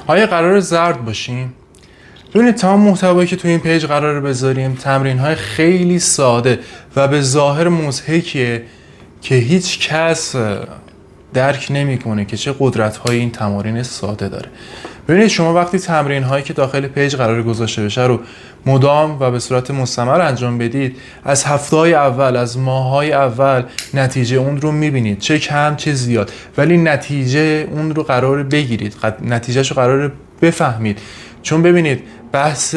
آیا قرار زرد باشیم؟ ببینید تمام محتوایی که تو این پیج قرار بذاریم تمرین‌های خیلی ساده و به ظاهر مضحکیه که هیچ کس درک نمی‌کنه که چه قدرت‌های این تمارین ساده داره. ببینید شما وقتی تمرین‌هایی که داخل پیج قرار گذاشته بشه رو مدام و به صورت مستمر انجام بدید، از هفته‌های اول، از ماه‌های اول نتیجه اون رو می‌بینید، چه کم چه زیاد، ولی نتیجه اون رو قرار بگیرید، نتیجه‌شو قرار بفهمید. چون ببینید بحث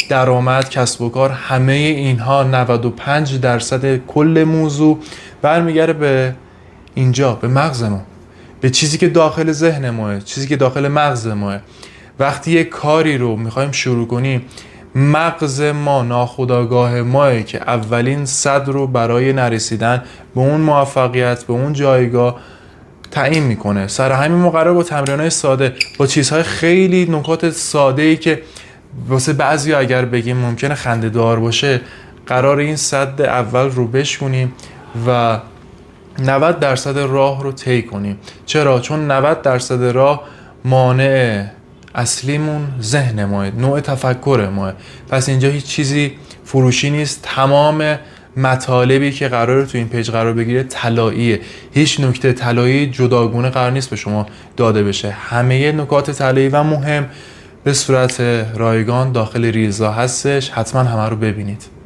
درآمد، کسب و کار، همه اینها 95% کل موضوع برمیگره به اینجا، به مغز ما، به چیزی که داخل ذهن ماه، چیزی که داخل مغز ماه. وقتی یک کاری رو میخوایم شروع کنیم، مغز ما، ناخودآگاه ماه که اولین صد رو برای نرسیدن به اون موفقیت، به اون جایگاه تعیین میکنه. سر همین ما قرار با تمرین‌های ساده، با چیزهای خیلی نکات ساده‌ای که واسه بعضیا اگر بگیم ممکنه خنده‌دار باشه، قرار این صد اول رو بشکنیم و 90% راه رو طی کنیم. چرا؟ چون 90% راه مانع اصلیمون ذهن ماه، نوع تفکر ماه. پس اینجا هیچ چیزی فروشی نیست. تمام مطالبی که قراره تو این پیج قرار بگیره طلاییه. هیچ نکته طلایی جداگونه قرار نیست به شما داده بشه. همه نکات طلایی و مهم به صورت رایگان داخل ریلزها هستش. حتما همه رو ببینید.